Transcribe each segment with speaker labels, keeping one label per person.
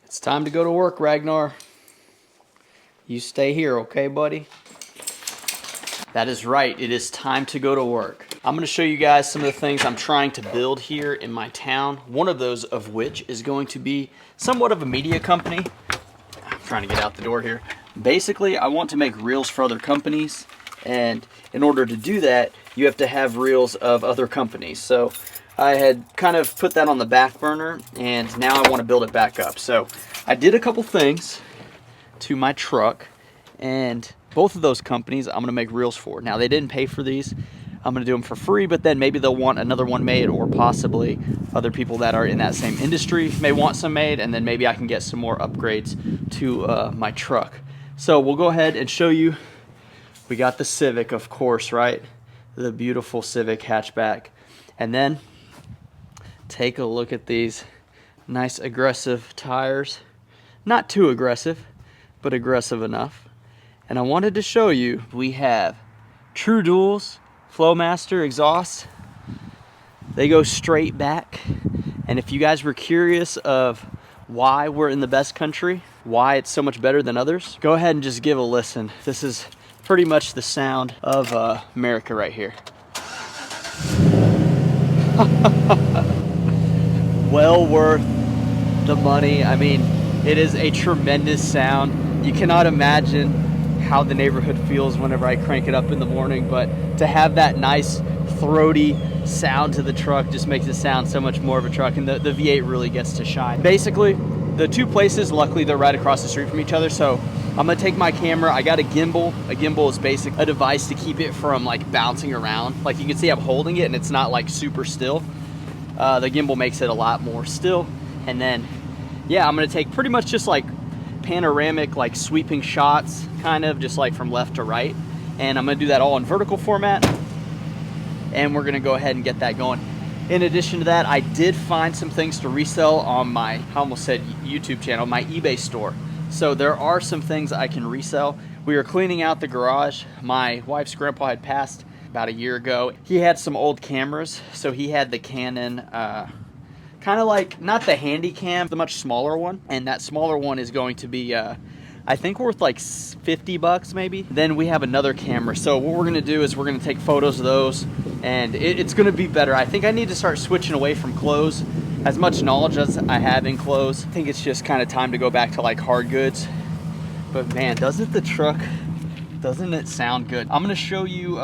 Speaker 1: It's time to go to work, Ragnar. You stay here, okay, buddy? That is right, it is time to go to work. I'm gonna show you guys some of the things I'm trying to build here in my town. One of those of which is going to be somewhat of a media company. I'm trying to get out the door here. Basically, I want to make reels for other companies, and in order to do that, you have to have reels of other companies. So I had kind of put that on the back burner, and now I want to build it back up. So I did a couple things to my truck, and both of those companies I'm going to make reels for. Now, they didn't pay for these. I'm going to do them for free, but then maybe they'll want another one made, or possibly other people that are in that same industry may want some made, and then maybe I can get some more upgrades to my truck. So we'll go ahead and show you. We got the Civic, of course, right? The beautiful Civic hatchback. And then take a look at these nice aggressive tires. Not too aggressive, but aggressive enough. And I wanted to show you, we have True Duals Flowmaster exhaust. They go straight back. And if you guys were curious of why we're in the best country, why it's so much better than others, go ahead and just give a listen. This is pretty much the sound of America right here. Well worth the money. I mean, it is a tremendous sound. You cannot imagine how the neighborhood feels whenever I crank it up in the morning, but to have that nice throaty sound to the truck just makes it sound so much more of a truck, and the V8 really gets to shine. Basically, the two places, luckily they're right across the street from each other, so I'm gonna take my camera. I got a gimbal. A gimbal is basically a device to keep it from like bouncing around. Like you can see I'm holding it and it's not like super still. The gimbal makes it a lot more still. And then, yeah, I'm gonna take pretty much just like panoramic, like sweeping shots, kind of just like from left to right. And I'm gonna do that all in vertical format. And we're gonna go ahead and get that going. In addition to that, I did find some things to resell on my, I almost said YouTube channel, my eBay store. So there are some things I can resell. We were cleaning out the garage. My wife's grandpa had passed about a year ago. He had some old cameras. So he had the Canon, kind of like, not the handy cam, the much smaller one. And that smaller one is going to be, I think worth like 50 bucks maybe. Then we have another camera. So what we're gonna do is we're gonna take photos of those, and it's gonna be better. I think I need to start switching away from clothes. As much knowledge as I have in clothes, I think it's just kind of time to go back to like hard goods. But man, doesn't it sound good? I'm gonna show you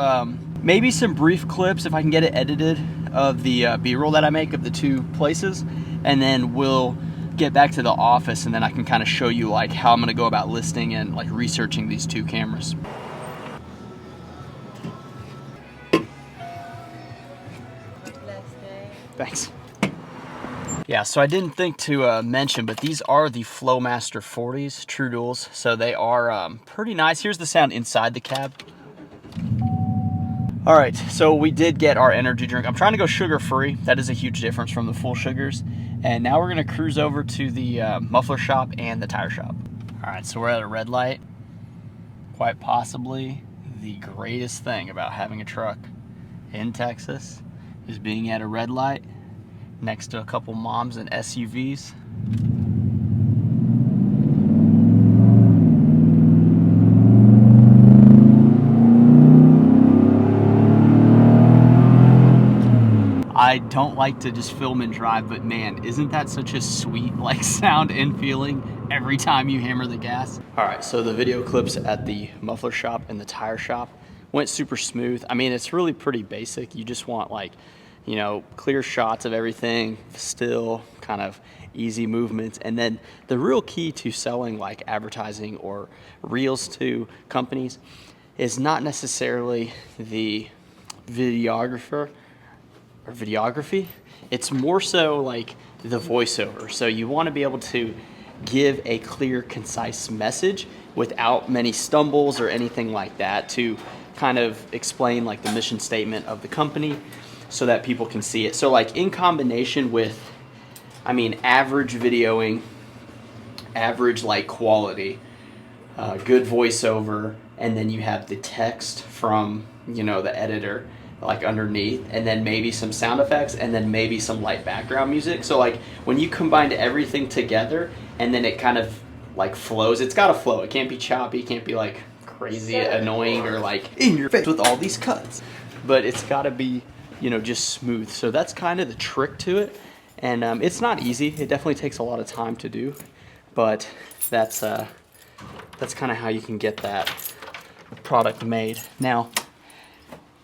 Speaker 1: maybe some brief clips, if I can get it edited, of the B-roll that I make of the two places, and then we'll get back to the office, and then I can kind of show you like how I'm gonna go about listing and like researching these two cameras. Thanks. Yeah, so I didn't think to mention, but these are the Flowmaster 40s True Duals, so they are pretty nice. Here's the sound inside the cab. All right, so we did get our energy drink. I'm trying to go sugar-free. That is a huge difference from the full sugars. And now we're gonna cruise over to the muffler shop and the tire shop. All right, so we're at a red light. Quite possibly the greatest thing about having a truck in Texas is being at a red light next to a couple moms and SUVs. I don't like to just film and drive, but man, isn't that such a sweet like sound and feeling every time you hammer the gas? All right, so the video clips at the muffler shop and the tire shop went super smooth. I mean, it's really pretty basic. You just want like, you know, clear shots of everything, still kind of easy movements. And then the real key to selling like advertising or reels to companies is not necessarily the videographer or videography. It's more so like the voiceover. So you want to be able to give a clear, concise message without many stumbles or anything like that, to kind of explain like the mission statement of the company, so that people can see it. So like in combination with, I mean, average videoing, average like quality, good voiceover, and then you have the text from, you know, the editor, like underneath, and then maybe some sound effects, and then maybe some light background music. So like when you combine everything together and then it kind of like flows, it's gotta flow. It can't be choppy, it can't be like crazy annoying or like in your face with all these cuts. But it's gotta be, you know, just smooth. So that's kind of the trick to it. And it's not easy. It definitely takes a lot of time to do, but that's kind of how you can get that product made. Now,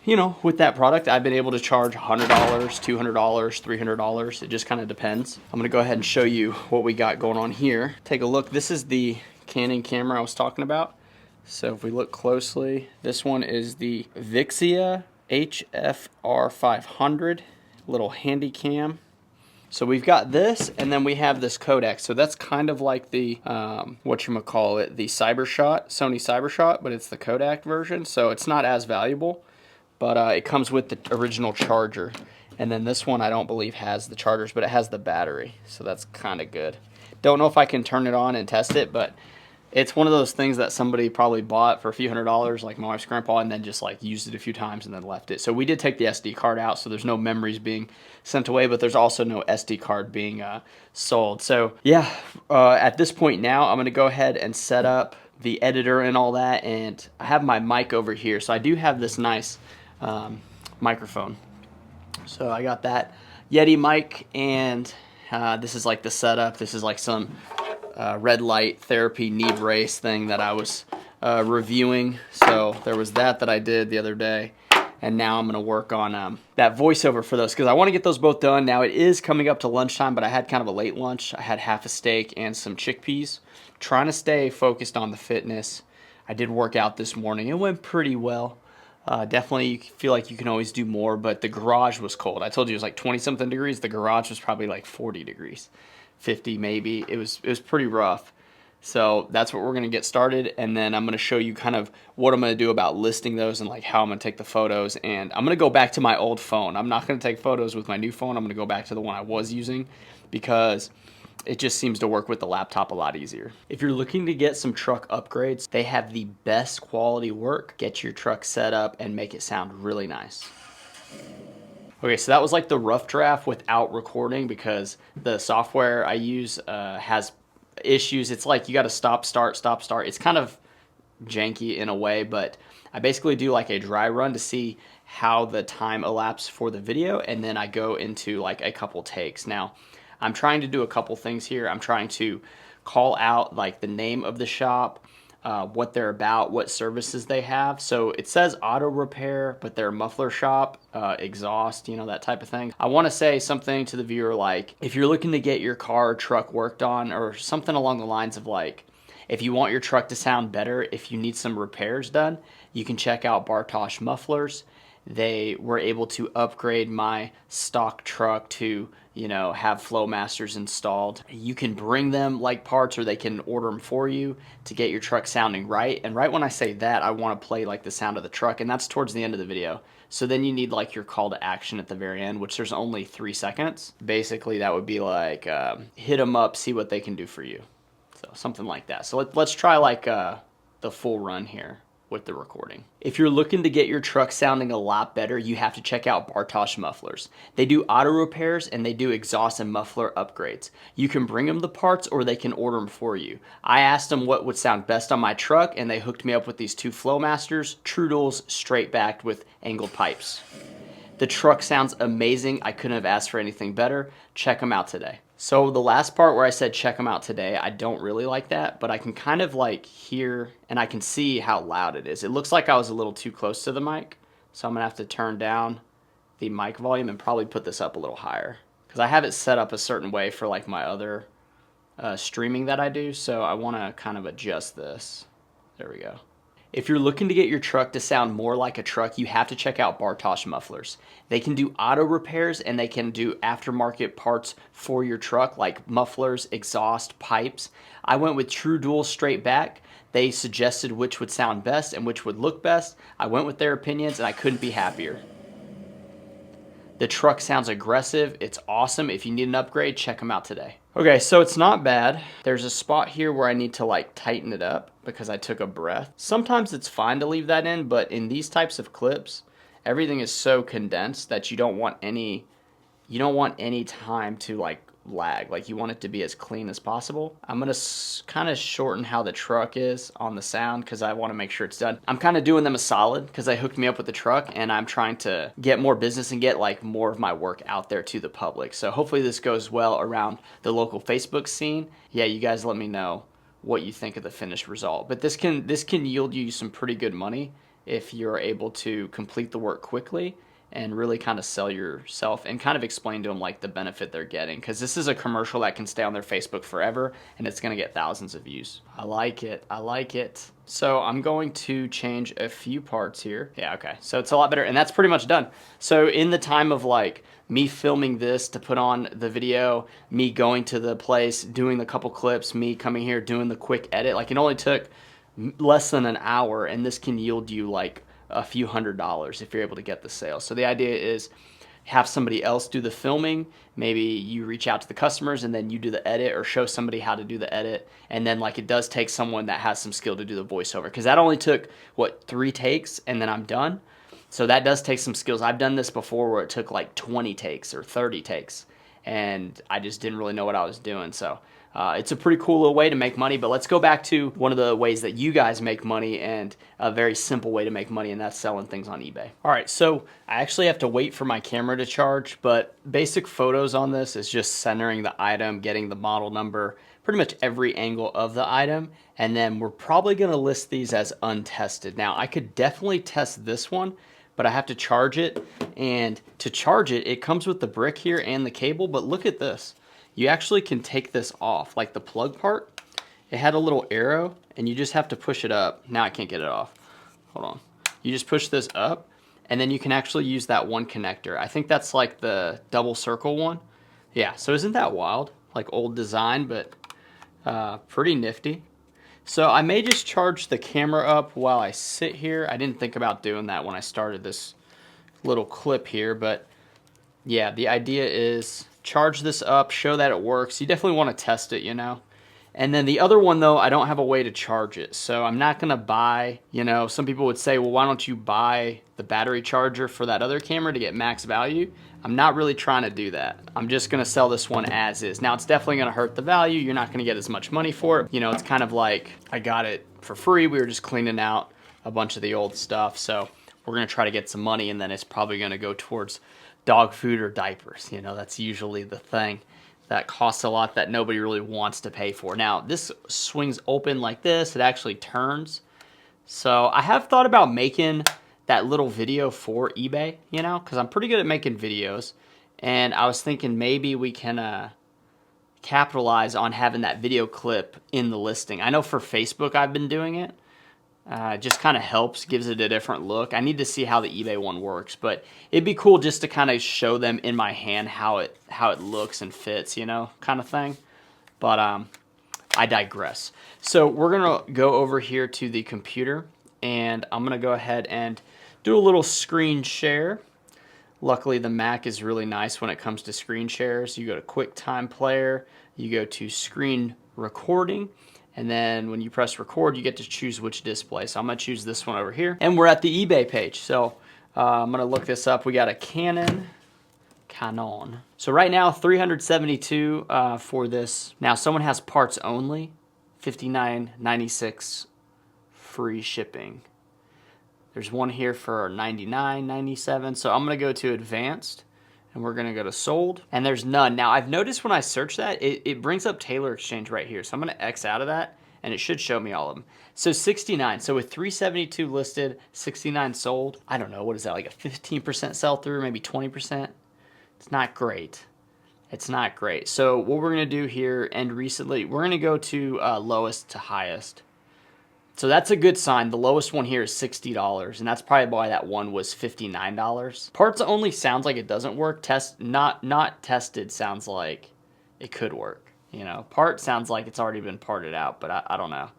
Speaker 1: you know, with that product, I've been able to charge $100, $200, $300. It just kind of depends. I'm gonna go ahead and show you what we got going on here. Take a look. This is the Canon camera I was talking about. So if we look closely, this one is the Vixia HFR 500 little handy cam. So we've got this, and then we have this codec. So that's kind of like the, whatchamacallit, the Cybershot, Sony Cybershot, but it's the Kodak version. So it's not as valuable, but it comes with the original charger. And then this one I don't believe has the chargers, but it has the battery. So that's kind of good. Don't know if I can turn it on and test it, but it's one of those things that somebody probably bought for a few $100s, like my wife's grandpa, and then just like used it a few times and then left it. So we did take the SD card out, so there's no memories being sent away, but there's also no SD card being sold. So yeah, at this point now, I'm gonna go ahead and set up the editor and all that, and I have my mic over here. So I do have this nice microphone. So I got that Yeti mic, and this is like the setup. This is like some red light therapy knee brace thing that I was reviewing. So there was that I did the other day, and now I'm gonna work on that voiceover for those, because I want to get those both done. Now it is coming up to lunchtime, but I had kind of a late lunch. I had half a steak and some chickpeas. Trying to stay focused on the fitness. I did work out this morning. It went pretty well. Definitely you feel like you can always do more, but the garage was cold. I told you it was like 20 something degrees. The garage was probably like 40 degrees. 50 maybe. It was pretty rough. So that's what we're going to get started, and then I'm going to show you kind of what I'm going to do about listing those and like how I'm going to take the photos. And I'm going to go back to my old phone. I'm not going to take photos with my new phone. I'm going to go back to the one I was using because it just seems to work with the laptop a lot easier. If you're looking to get some truck upgrades, they have the best quality work. Get your truck set up and make it sound really nice. Okay, so that was like the rough draft without recording, because the software I use has issues. It's like you got to stop, start, stop, start. It's kind of janky in a way, but I basically do like a dry run to see how the time elapsed for the video, and then I go into like a couple takes. Now, I'm trying to do a couple things here. I'm trying to call out like the name of the shop, what they're about, what services they have. So it says auto repair, but they're muffler shop, exhaust, you know, that type of thing. I want to say something to the viewer like, if you're looking to get your car or truck worked on, or something along the lines of like, if you want your truck to sound better, if you need some repairs done, you can check out Bartosh Mufflers. They were able to upgrade my stock truck to, you know, have Flowmasters installed. You can bring them like parts, or they can order them for you to get your truck sounding right. And right when I say that, I want to play like the sound of the truck, and that's towards the end of the video. So then you need like your call to action at the very end, which there's only 3 seconds. Basically, that would be like, hit them up, see what they can do for you. So something like that. So let's try like the full run here with the recording. If you're looking to get your truck sounding a lot better, you have to check out Bartosh Mufflers. They do auto repairs, and they do exhaust and muffler upgrades. You can bring them the parts, or they can order them for you. I asked them what would sound best on my truck, and they hooked me up with these 2 Flowmasters, true duals, straight backed with angled pipes. The truck sounds amazing. I couldn't have asked for anything better. Check them out today. So the last part where I said check them out today, I don't really like that, but I can kind of like hear, and I can see how loud it is. It looks like I was a little too close to the mic, so I'm gonna have to turn down the mic volume and probably put this up a little higher, because I have it set up a certain way for like my other streaming that I do, so I wanna kind of adjust this. There we go. If you're looking to get your truck to sound more like a truck, you have to check out Bartosh Mufflers. They can do auto repairs, and they can do aftermarket parts for your truck, like mufflers, exhaust, pipes. I went with true dual straight back. They suggested which would sound best and which would look best. I went with their opinions, and I couldn't be happier. The truck sounds aggressive. It's awesome. If you need an upgrade, check them out today. Okay, so it's not bad. There's a spot here where I need to like tighten it up because I took a breath. Sometimes it's fine to leave that in, but in these types of clips, everything is so condensed that you don't want any time to like lag. Like you want it to be as clean as possible. I'm gonna kind of shorten how the truck is on the sound because I want to make sure it's done. I'm kind of doing them a solid because they hooked me up with the truck, and I'm trying to get more business and get like more of my work out there to the public. So hopefully this goes well around the local Facebook scene. Yeah, you guys let me know what you think of the finished result. But this can yield you some pretty good money if you're able to complete the work quickly and really kind of sell yourself and kind of explain to them like the benefit they're getting, because this is a commercial that can stay on their Facebook forever and it's going to get thousands of views. I like it. I like it. So I'm going to change a few parts here. Yeah, okay. So it's a lot better, and that's pretty much done. So in the time of like me filming this to put on the video, me going to the place, doing the couple clips, me coming here, doing the quick edit, like it only took less than an hour, and this can yield you like a few $100s if you're able to get the sale. So the idea is have somebody else do the filming. Maybe you reach out to the customers and then you do the edit, or show somebody how to do the edit. And then like it does take someone that has some skill to do the voiceover, because that only took what, 3 takes and then I'm done. So that does take some skills. I've done this before where it took like 20 takes or 30 takes and I just didn't really know what I was doing. So it's a pretty cool little way to make money. But let's go back to one of the ways that you guys make money, and a very simple way to make money, and that's selling things on eBay. All right, so I actually have to wait for my camera to charge, but basic photos on this is just centering the item, getting the model number, pretty much every angle of the item, and then we're probably gonna list these as untested. Now, I could definitely test this one, but I have to charge it, and to charge it, it comes with the brick here and the cable, but look at this. You actually can take this off, like the plug part. It had a little arrow, and you just have to push it up. Now I can't get it off. Hold on. You just push this up, and then you can actually use that one connector. I think that's like the double circle one. Yeah, so isn't that wild? Like old design, but pretty nifty. So I may just charge the camera up while I sit here. I didn't think about doing that when I started this little clip here, but yeah, the idea is charge this up, show that it works. You definitely want to test it, you know. And then the other one though, I don't have a way to charge it. So I'm not gonna buy, you know, some people would say, well, why don't you buy the battery charger for that other camera to get max value? I'm not really trying to do that. I'm just gonna sell this one as is. Now it's definitely gonna hurt the value. You're not gonna get as much money for it. You know, it's kind of like I got it for free. We were just cleaning out a bunch of the old stuff. So we're gonna try to get some money, and then it's probably gonna go towards dog food or diapers. You know, that's usually the thing that costs a lot that nobody really wants to pay for. Now, this swings open like this. It actually turns. So I have thought about making that little video for eBay, you know, because I'm pretty good at making videos. And I was thinking maybe we can capitalize on having that video clip in the listing. I know for Facebook I've been doing it. It just kind of helps, gives it a different look. I need to see how the eBay one works, but it'd be cool just to kind of show them in my hand how it looks and fits, you know, kind of thing. But I digress. So we're gonna go over here to the computer, and I'm gonna go ahead and do a little screen share. Luckily, the Mac is really nice when it comes to screen shares. You go to QuickTime Player, you go to Screen Recording, and then when you press record, you get to choose which display. So I'm gonna choose this one over here. And we're at the eBay page. So I'm gonna look this up. We got a Canon. So right now, 372 for this. Now someone has parts only, $59.96 free shipping. There's one here for $99.97. So I'm gonna go to advanced, and we're gonna go to sold, and there's none. Now I've noticed when I search that, it brings up Taylor Exchange right here. So I'm gonna X out of that, and it should show me all of them. So 69, so with 372 listed, 69 sold. I don't know, what is that, like a 15% sell through, maybe 20%? It's not great. It's not great. So what we're gonna do here, and recently, we're gonna go to lowest to highest. So that's a good sign. The lowest one here is $60, and that's probably why that one was $59. Parts only sounds like it doesn't work. Not tested sounds like it could work. You know, part sounds like it's already been parted out, but I don't know.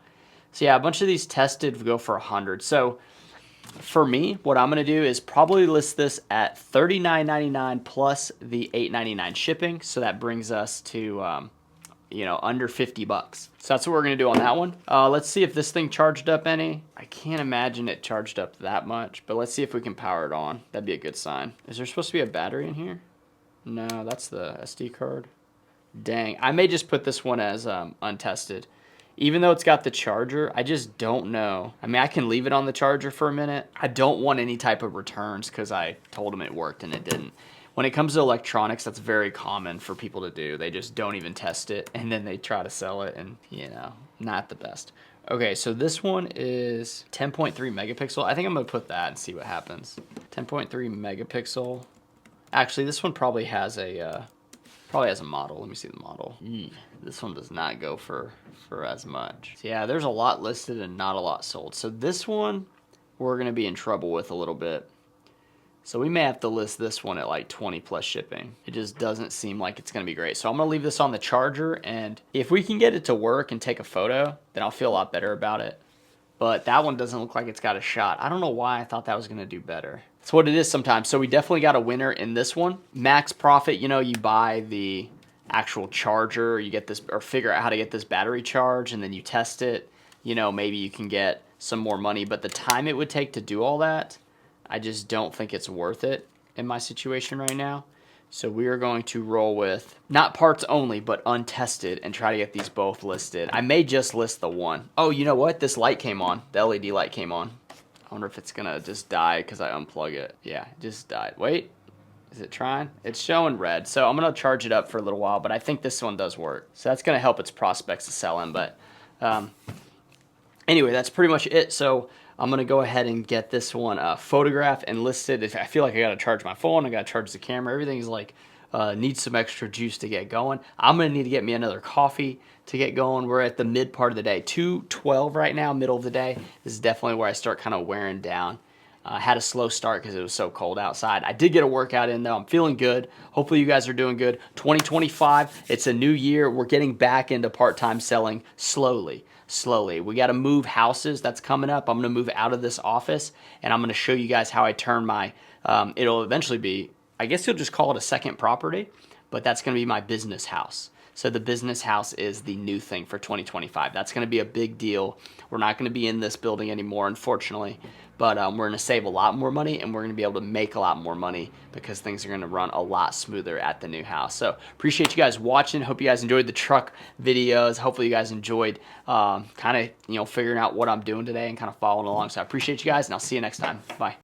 Speaker 1: So yeah, a bunch of these tested go for 100. So for me, what I'm gonna do is probably list this at $39.99 plus the $8.99 shipping. So that brings us to you know, under 50 bucks. So that's what we're gonna do on that one. Let's see if this thing charged up any. I can't imagine it charged up that much, but let's see if we can power it on. That'd be a good sign. Is there supposed to be a battery in here? No, that's the SD card. Dang, I may just put this one as untested. Even though it's got the charger, I just don't know. I mean, I can leave it on the charger for a minute. I don't want any type of returns because I told them it worked and it didn't. When it comes to electronics, that's very common for people to do. They just don't even test it, and then they try to sell it, and, you know, not the best. Okay, so this one is 10.3 megapixel. I think I'm going to put that and see what happens. 10.3 megapixel. Actually, this one probably has a model. Let me see the model. This one does not go for as much. So yeah, there's a lot listed and not a lot sold. So this one, we're going to be in trouble with a little bit. So we may have to list this one at like 20 plus shipping. It just doesn't seem like it's going to be great. So I'm going to leave this on the charger, and if we can get it to work and take a photo, then I'll feel a lot better about it. But that one doesn't look like it's got a shot. I don't know why I thought that was going to do better. That's what it is sometimes. So we definitely got a winner in this one. Max profit, you know, you buy the actual charger, you get this, or figure out how to get this battery charge, and then you test it. You know, maybe you can get some more money, but the time it would take to do all that, I just don't think it's worth it in my situation right now. So we are going to roll with not parts only, but untested, and try to get these both listed. I may just list the one. Oh, you know what? This light came on. The LED light came on. I wonder if it's gonna just die because I unplug it. Yeah, it just died. Wait, is it trying? It's showing red. So I'm gonna charge it up for a little while, but I think this one does work. So that's gonna help its prospects to sell in. But anyway, that's pretty much it. So I'm gonna go ahead and get this one photographed and listed. I feel like I gotta charge my phone, I gotta charge the camera. Everything's like needs some extra juice to get going. I'm gonna need to get me another coffee to get going. We're at the mid part of the day, 2:12 right now, middle of the day. This is definitely where I start kind of wearing down. I had a slow start because it was so cold outside. I did get a workout in though. I'm feeling good. Hopefully you guys are doing good. 2025, it's a new year. We're getting back into part-time selling slowly. We got to move houses. That's coming up. I'm going to move out of this office, and I'm going to show you guys how I turn my, it'll eventually be, I guess you'll just call it a second property, but that's going to be my business house. So the business house is the new thing for 2025. That's going to be a big deal. We're not going to be in this building anymore, unfortunately, but we're going to save a lot more money, and we're going to be able to make a lot more money because things are going to run a lot smoother at the new house. So appreciate you guys watching. Hope you guys enjoyed the truck videos. Hopefully you guys enjoyed kind of, you know, figuring out what I'm doing today and kind of following along. So I appreciate you guys, and I'll see you next time. Bye.